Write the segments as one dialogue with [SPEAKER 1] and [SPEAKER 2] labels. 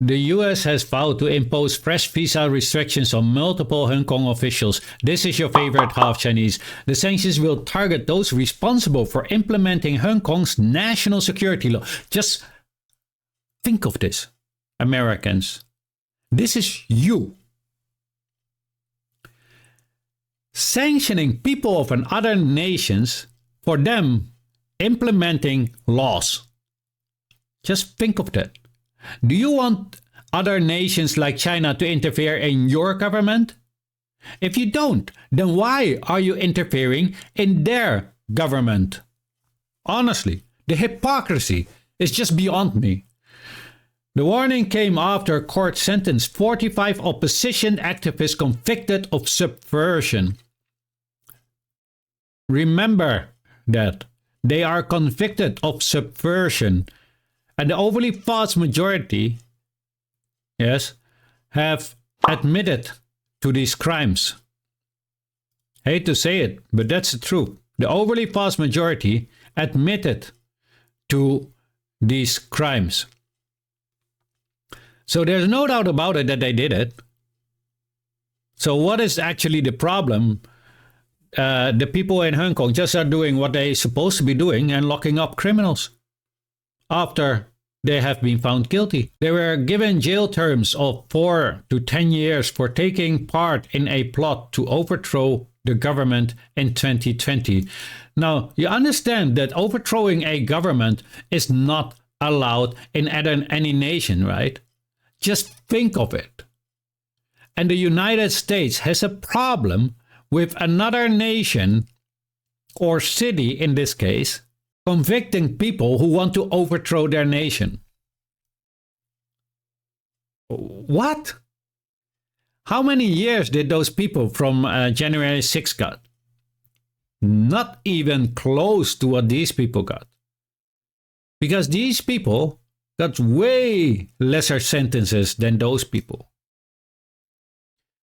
[SPEAKER 1] The US has vowed to impose fresh visa restrictions on multiple Hong Kong officials. This is your favorite half Chinese. The sanctions will target those responsible for implementing Hong Kong's national security law. Just think of this, Americans. This is you. Sanctioning people of other nations for them implementing laws. Just think of that. Do you want other nations like China to interfere in your government? If you don't, then why are you interfering in their government? Honestly, the hypocrisy is just beyond me. The warning came after a court sentenced 45 opposition activists convicted of subversion. Remember that. They are convicted of subversion. And the overly vast majority, yes, have admitted to these crimes. Hate to say it, but that's the truth. The overly vast majority admitted to these crimes. So there's no doubt about it that they did it. So what is actually the problem? The people in Hong Kong just are doing what they're supposed to be doing and locking up criminals after they have been found guilty. They were given jail terms of 4 to 10 years for taking part in a plot to overthrow the government in 2020. Now, you understand that overthrowing a government is not allowed in any nation, right? Just think of it. And the United States has a problem with another nation, or city in this case, convicting people who want to overthrow their nation. What? How many years did those people from January 6th got? Not even close to what these people got. Because these people got way lesser sentences than those people.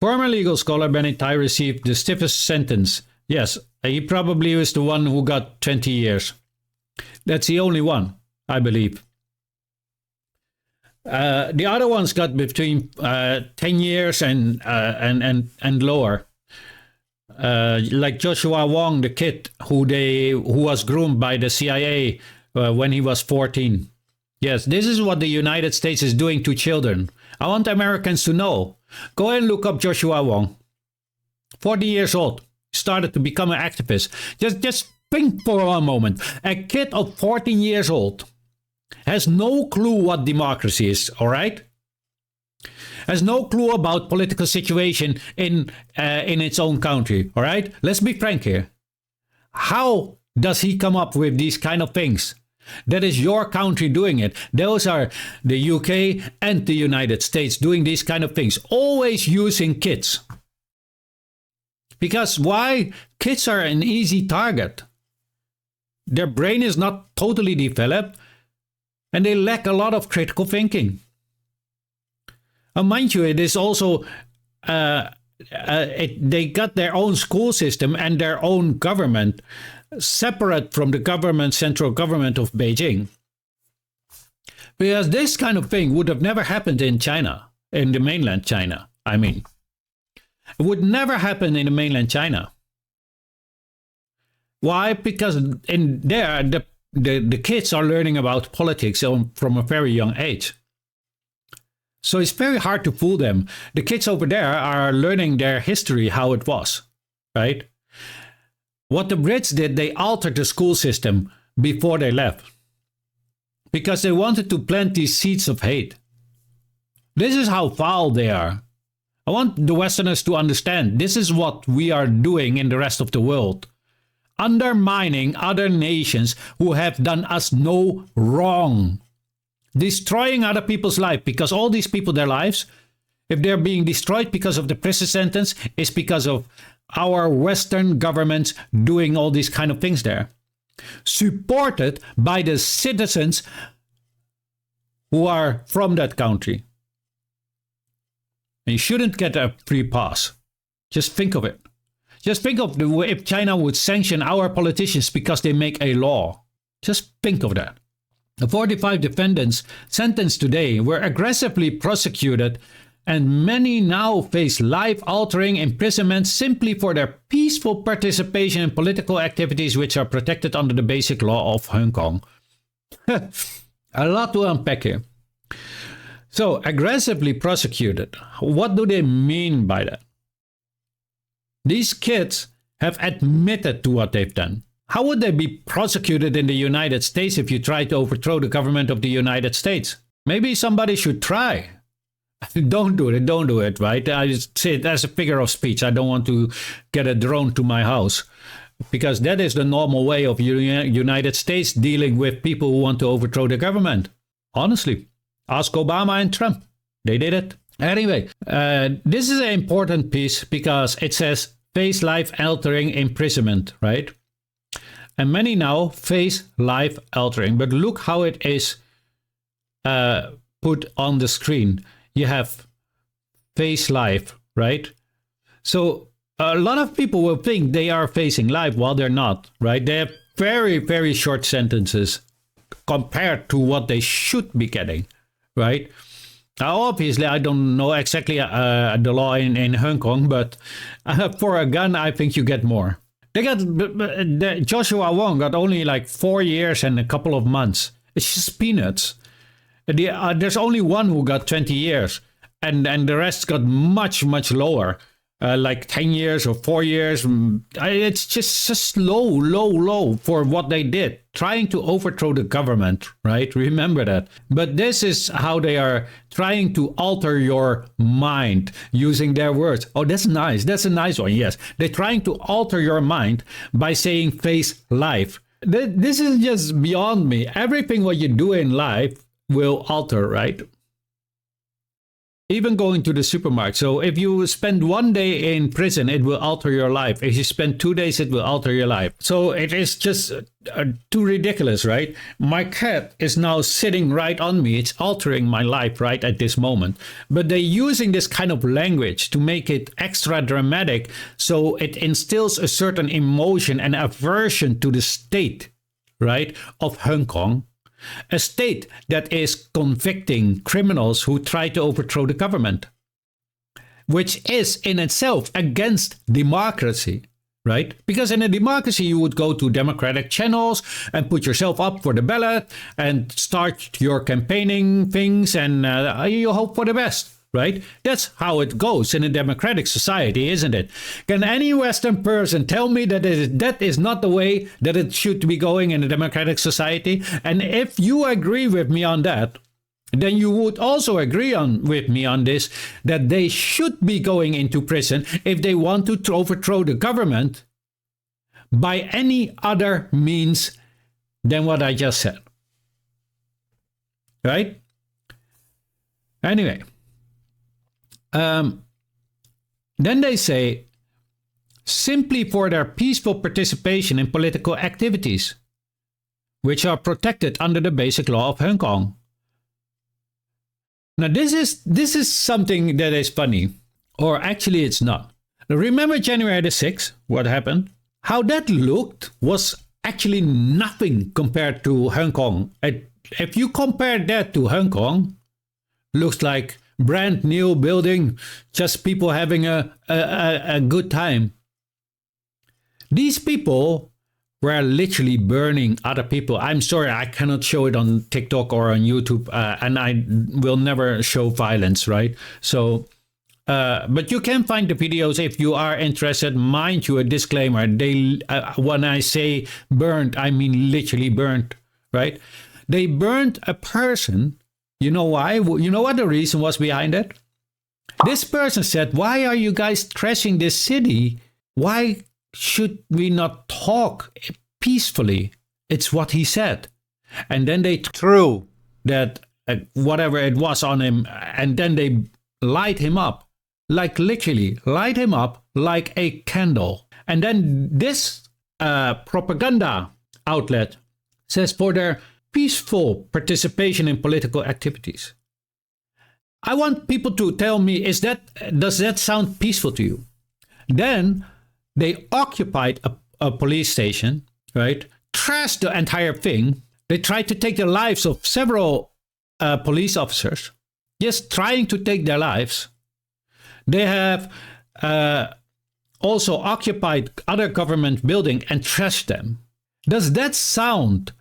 [SPEAKER 1] Former legal scholar Benny Tai received the stiffest sentence. Yes, he probably was the one who got 20 years. That's the only one, I believe. The other ones got between 10 years and lower. Like Joshua Wong, the kid who was groomed by the CIA when he was 14. Yes, this is what the United States is doing to children. I want Americans to know. Go and look up Joshua Wong. 40 years old. Started to become an activist. Just think for one moment. A kid of 14 years old has no clue what democracy is, all right? Has no clue about political situation in its own country, all right? Let's be frank here. How does he come up with these kind of things? That is your country doing it. Those are the UK and the United States doing these kind of things. Always using kids. Because why? Kids are an easy target. Their brain is not totally developed and they lack a lot of critical thinking. And mind you, it is also, they got their own school system and their own government separate from the central government of Beijing. Because this kind of thing would have never happened in China, in the mainland China, I mean. It would never happen in the mainland China. Why? Because in there, the kids are learning about politics from a very young age. So it's very hard to fool them. The kids over there are learning their history, how it was, right? What the Brits did, they altered the school system before they left. Because they wanted to plant these seeds of hate. This is how foul they are. I want the Westerners to understand this is what we are doing in the rest of the world. Undermining other nations who have done us no wrong. Destroying other people's life, because all these people, their lives, if they're being destroyed because of the prison sentence, is because of our Western governments doing all these kind of things there. Supported by the citizens who are from that country. And you shouldn't get a free pass. Just think of it. Just think of if China would sanction our politicians because they make a law. Just think of that. The 45 defendants sentenced today were aggressively prosecuted, and many now face life-altering imprisonment simply for their peaceful participation in political activities which are protected under the basic law of Hong Kong. A lot to unpack here. So, aggressively prosecuted. What do they mean by that? These kids have admitted to what they've done. How would they be prosecuted in the United States if you try to overthrow the government of the United States? Maybe somebody should try. Don't do it, right? I just say it as a figure of speech. I don't want to get a drone to my house, because that is the normal way of United States dealing with people who want to overthrow the government. Honestly, ask Obama and Trump. They did it. Anyway, this is an important piece because it says face life-altering imprisonment, right? And many now face life-altering. But look how it is put on the screen. You have face life, right? So a lot of people will think they are facing life while they're not, right? They have very, very short sentences compared to what they should be getting, right? Now, obviously, I don't know exactly the law in Hong Kong, but for a gun, I think you get more. Joshua Wong got only like 4 years and a couple of months. It's just peanuts. There's only one who got 20 years, and the rest got much, much lower, like 10 years or 4 years. It's just low for what they did, trying to overthrow the government, right? Remember that. But this is how they are trying to alter your mind using their words. Oh, that's nice. That's a nice one. Yes. They're trying to alter your mind by saying face life. This is just beyond me. Everything what you do in life will alter, right? Even going to the supermarket. So if you spend 1 day in prison, it will alter your life. If you spend 2 days, it will alter your life. So it is just too ridiculous, right? My cat is now sitting right on me. It's altering my life right at this moment. But they're using this kind of language to make it extra dramatic, so it instills a certain emotion and aversion to the state, right, of Hong Kong. A state that is convicting criminals who try to overthrow the government, which is in itself against democracy, right? Because in a democracy, you would go to democratic channels and put yourself up for the ballot and start your campaigning things, and you hope for the best, right? That's how it goes in a democratic society, isn't it? Can any Western person tell me that that is not the way that it should be going in a democratic society? And if you agree with me on that, then you would also agree with me on this, that they should be going into prison if they want to overthrow the government by any other means than what I just said. Right? Anyway. Then they say, simply for their peaceful participation in political activities, which are protected under the basic law of Hong Kong. Now, this is something that is funny, or actually it's not. Remember January the 6th, what happened? How that looked was actually nothing compared to Hong Kong. If you compare that to Hong Kong, looks like brand new building, just people having a good time. These people were literally burning other people. I'm sorry, I cannot show it on TikTok or on YouTube, and I will never show violence, right? So, but you can find the videos if you are interested. Mind you, a disclaimer, when I say burned, I mean literally burned, right? They burned a person. You know why? You know what the reason was behind it? This person said, why are you guys trashing this city? Why should we not talk peacefully? It's what he said. And then they threw that whatever it was on him, and then they light him up. Like literally light him up like a candle. And then this propaganda outlet says for their peaceful participation in political activities. I want people to tell me, does that sound peaceful to you? Then they occupied a police station, right? Trashed the entire thing. They tried to take the lives of several police officers. Yes, trying to take their lives. They have also occupied other government buildings and trashed them. Does that sound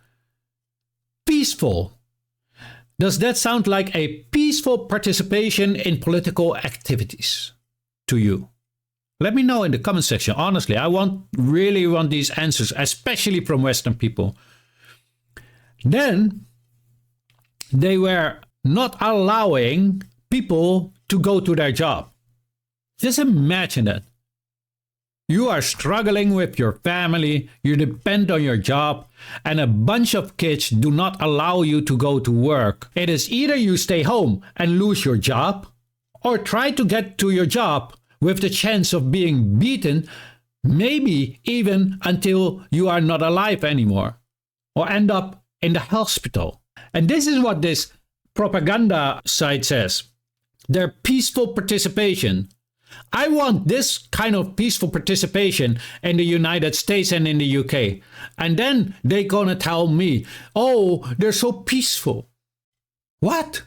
[SPEAKER 1] peaceful? Does that sound like a peaceful participation in political activities to you? Let me know in the comment section. Honestly, I really want these answers, especially from Western people. Then they were not allowing people to go to their job. Just imagine that. You are struggling with your family, you depend on your job, and a bunch of kids do not allow you to go to work. It is either you stay home and lose your job, or try to get to your job with the chance of being beaten, maybe even until you are not alive anymore, or end up in the hospital. And this is what this propaganda site says. Their peaceful participation. I want this kind of peaceful participation in the United States and in the UK. And then they're gonna tell me, oh, they're so peaceful. What?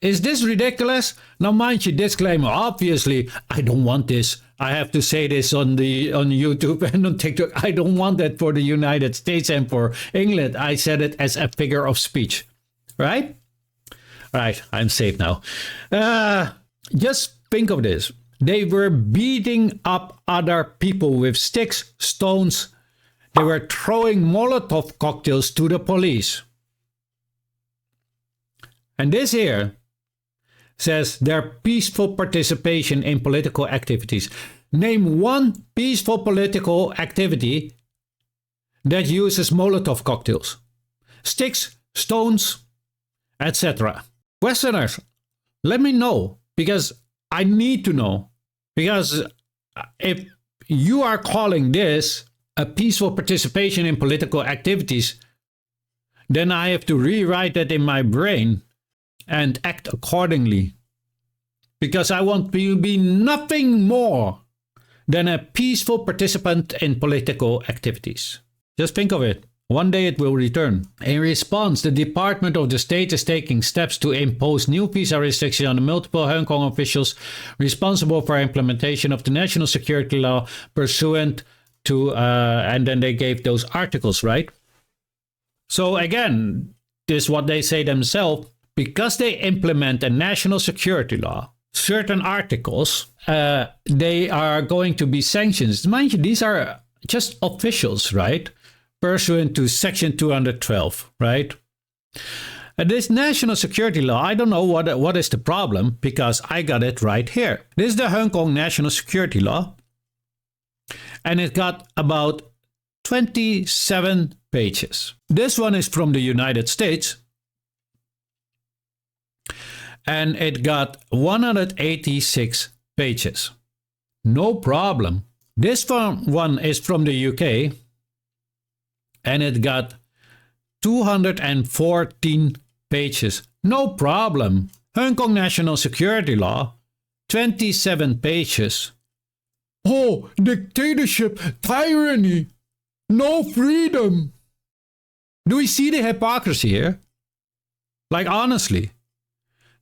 [SPEAKER 1] Is this ridiculous? Now mind you, disclaimer, obviously, I don't want this. I have to say this on YouTube and on TikTok. I don't want that for the United States and for England. I said it as a figure of speech, right? Right, I'm safe now. Just think of this. They were beating up other people with sticks, stones. They were throwing Molotov cocktails to the police. And this here says their peaceful participation in political activities. Name one peaceful political activity that uses Molotov cocktails, sticks, stones, etc. Westerners, let me know, because I need to know. Because if you are calling this a peaceful participation in political activities, then I have to rewrite that in my brain and act accordingly. Because I want to be nothing more than a peaceful participant in political activities. Just think of it. One day it will return. In response, the Department of the State is taking steps to impose new visa restrictions on the multiple Hong Kong officials responsible for implementation of the national security law pursuant to, and then they gave those articles, right? So again, this is what they say themselves. Because they implement a national security law, certain articles, they are going to be sanctions. Mind you, these are just officials, right? Pursuant to Section 212, right? And this national security law, I don't know what is the problem, because I got it right here. This is the Hong Kong National Security Law, and it got about 27 pages. This one is from the United States, and it got 186 pages. No problem. This one is from the UK, and it got 214 pages. No problem. Hong Kong National Security Law, 27 pages. Oh, dictatorship, tyranny, no freedom. Do we see the hypocrisy here? Like, honestly,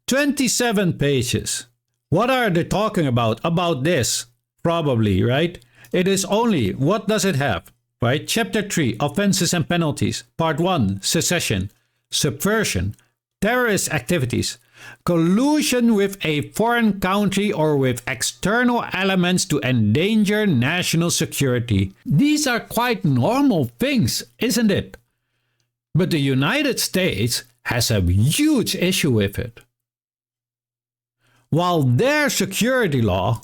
[SPEAKER 1] 27 pages. What are they talking about? About this, probably, right? It is only, what does it have? Right? Chapter 3, Offenses and Penalties. Part 1, Secession, Subversion, Terrorist Activities, Collusion with a foreign country or with external elements to endanger national security. These are quite normal things, isn't it? But the United States has a huge issue with it. While their security law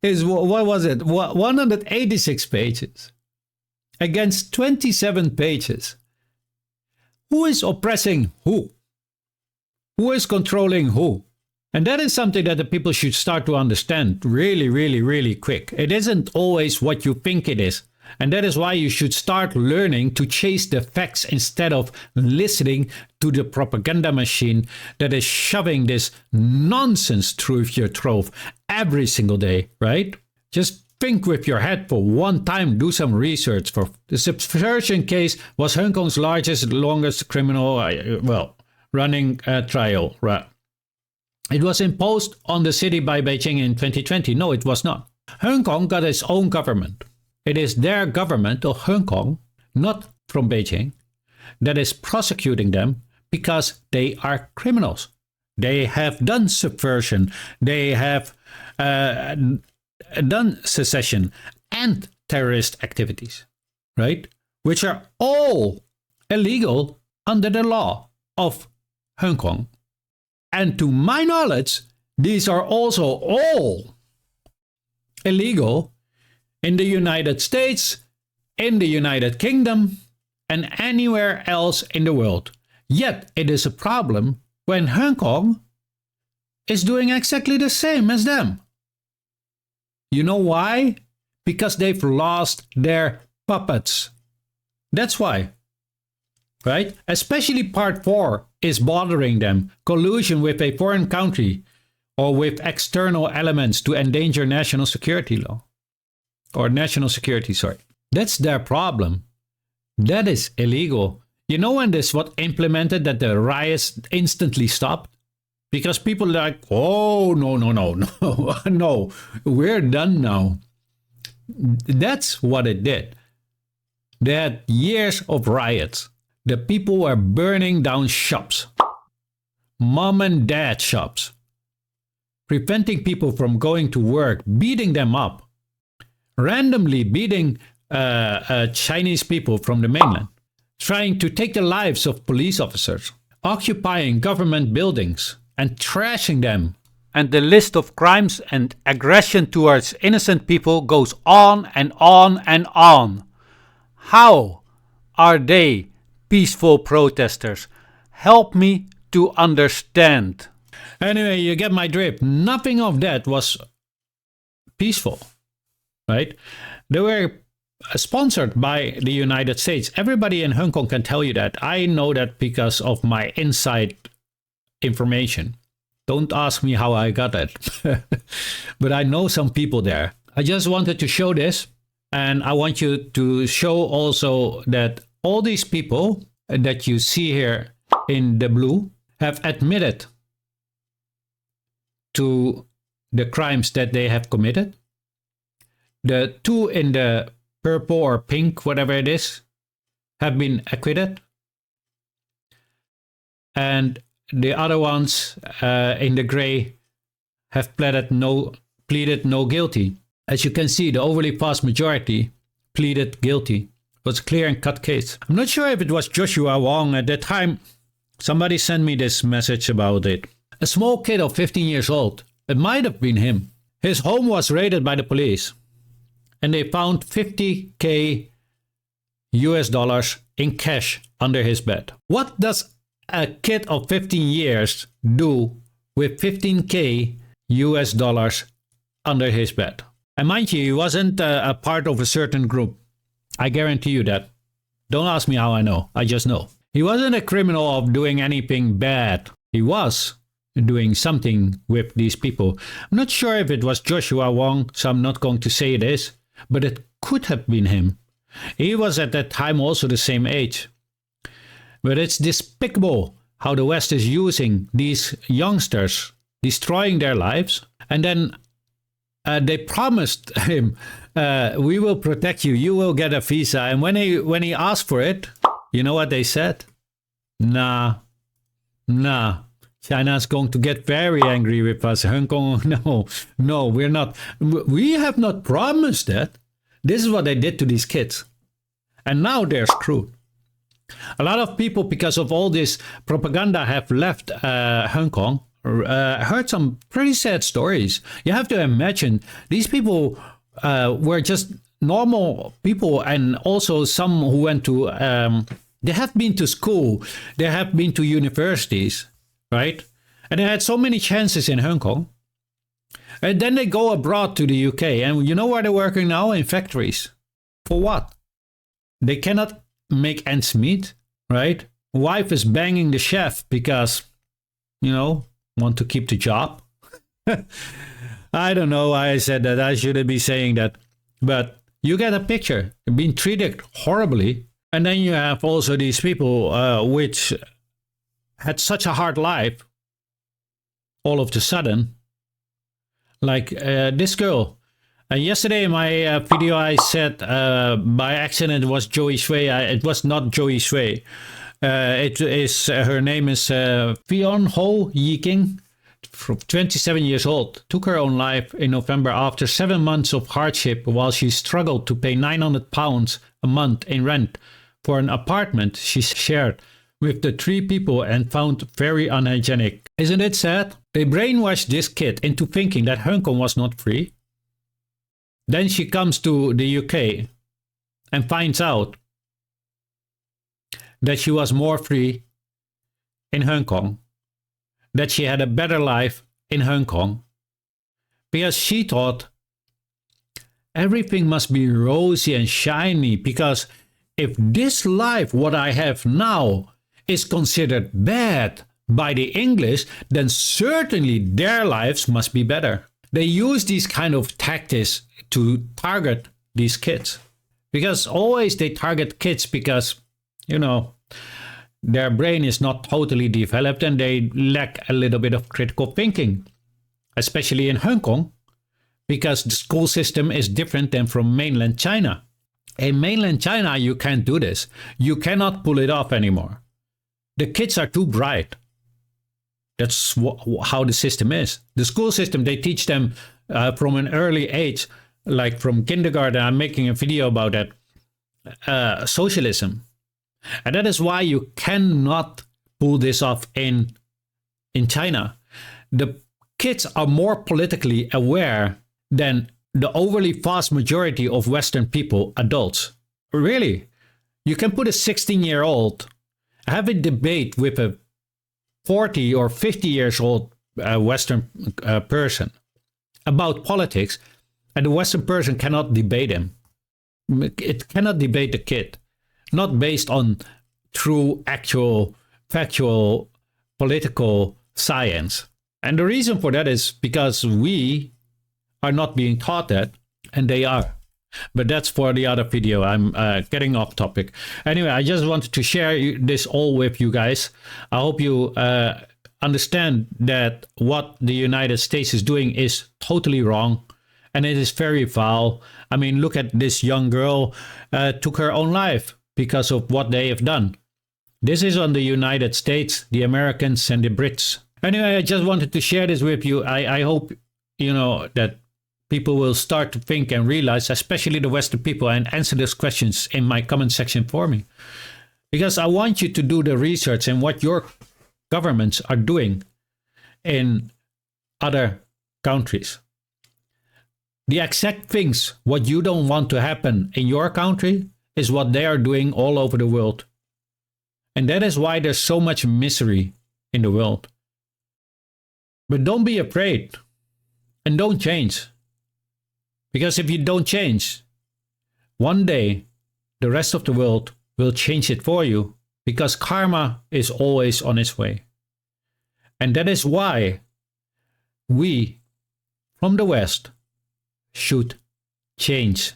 [SPEAKER 1] is, what was it, 186 pages against 27 pages. Who is oppressing who? Who is controlling who? And that is something that the people should start to understand really, really, really quick. It isn't always what you think it is. And that is why you should start learning to chase the facts instead of listening to the propaganda machine that is shoving this nonsense through your throat every single day, right? Just think with your head for one time, do some research. For the subversion case was Hong Kong's largest, longest criminal, running trial. Right. It was imposed on the city by Beijing in 2020. No, it was not. Hong Kong got its own government. It is their government of Hong Kong, not from Beijing, that is prosecuting them because they are criminals. They have done subversion. They have done secession and terrorist activities, right? Which are all illegal under the law of Hong Kong. And to my knowledge, these are also all illegal in the United States, in the United Kingdom, and anywhere else in the world. Yet it is a problem when Hong Kong is doing exactly the same as them. You know why? Because they've lost their puppets. That's why. Right? Especially part 4 is bothering them. Collusion with a foreign country or with external elements to endanger national security law. Or national security, sorry. That's their problem. That is illegal. You know when this was implemented that the riots instantly stopped? Because people are like, oh, no, we're done now. That's what it did. They had years of riots. The people were burning down shops, mom and dad shops, preventing people from going to work, beating them up, randomly beating Chinese people from the mainland, trying to take the lives of police officers, occupying government buildings and trashing them. And the list of crimes and aggression towards innocent people goes on and on and on. How are they peaceful protesters? Help me to understand. Anyway, you get my drift. Nothing of that was peaceful, right? They were sponsored by the United States. Everybody in Hong Kong can tell you that. I know that because of my inside information. Don't ask me how I got it. But I know some people there. I just wanted to show this. And I want you to show also that all these people that you see here in the blue have admitted to the crimes that they have committed. The 2 in the purple or pink, whatever it is, have been acquitted. And the other ones in the gray have pleaded no guilty. As you can see, the overly vast majority pleaded guilty. It was a clear and cut case. I'm not sure if it was Joshua Wong at that time. Somebody sent me this message about it. A small kid of 15 years old. It might have been him. His home was raided by the police. And they found $50,000 US in cash under his bed. What does a kid of 15 years do with $15,000 US under his bed? And mind you, he wasn't a part of a certain group. I guarantee you that. Don't ask me how I know. I just know. He wasn't a criminal of doing anything bad. He was doing something with these people. I'm not sure if it was Joshua Wong, so I'm not going to say it is, but it could have been him. He was at that time also the same age. But it's despicable how the West is using these youngsters, destroying their lives, and then they promised him, we will protect you, you will get a visa. And when he asked for it, you know what they said? Nah, China's going to get very angry with us. Hong Kong, no, we're not. We have not promised that. This is what they did to these kids. And now they're screwed. A lot of people, because of all this propaganda, have left Hong Kong. Heard some pretty sad stories. You have to imagine these people were just normal people, and also some who went to they have been to school, they have been to universities, right? And they had so many chances in Hong Kong, and then they go abroad to the UK, and you know where they're working now? In factories. For what? They cannot make ends meet, right? Wife is banging the chef because, want to keep the job. I don't know why I said that. I shouldn't be saying that. But you get a picture. Being treated horribly. And then you have also these people which had such a hard life all of a sudden. Like this girl. Yesterday in my video I said by accident it was Joey Shui. It was not Joey Shui. Her name is Fionn Ho Yiking, 27 years old. Took her own life in November after 7 months of hardship while she struggled to pay £900 a month in rent for an apartment she shared with the 3 people and found very unhygienic. Isn't it sad? They brainwashed this kid into thinking that Hong Kong was not free. Then she comes to the UK and finds out that she was more free in Hong Kong, that she had a better life in Hong Kong, because she thought everything must be rosy and shiny, because if this life, what I have now, is considered bad by the English, then certainly their lives must be better. They use these kind of tactics to target these kids. Because always they target kids because, you know, their brain is not totally developed and they lack a little bit of critical thinking. Especially in Hong Kong, because the school system is different than from mainland China. In mainland China, you can't do this. You cannot pull it off anymore. The kids are too bright. That's how the system is. The school system, they teach them from an early age, like from kindergarten. I'm making a video about that. Socialism. And that is why you cannot pull this off in China. The kids are more politically aware than the overly vast majority of Western people, adults. Really. You can put a 16-year-old, have a debate with a 40 or 50 years old Western person about politics, and the Western person cannot debate him. It cannot debate the kid, not based on true, actual, factual, political science. And the reason for that is because we are not being taught that, and they are. But that's for the other video. I'm getting off topic. Anyway, I just wanted to share this all with you guys. I hope you understand that what the United States is doing is totally wrong. And it is very foul. I mean, look at this young girl took her own life because of what they have done. This is on the United States, the Americans and the Brits. Anyway, I just wanted to share this with you. I hope, you know, that people will start to think and realize, especially the Western people, and answer those questions in my comment section for me. Because I want you to do the research in what your governments are doing in other countries. The exact things what you don't want to happen in your country is what they are doing all over the world. And that is why there's so much misery in the world. But don't be afraid and don't change. Because if you don't change, one day the rest of the world will change it for you, because karma is always on its way. And that is why we from the West should change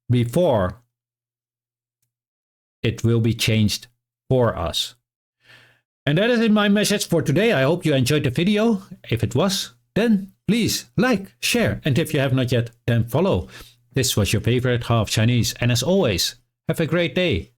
[SPEAKER 1] before it will be changed for us. And that is my message for today. I hope you enjoyed the video. If it was, then please like, share, and if you have not yet, then follow. This was your favorite half Chinese, and as always, have a great day.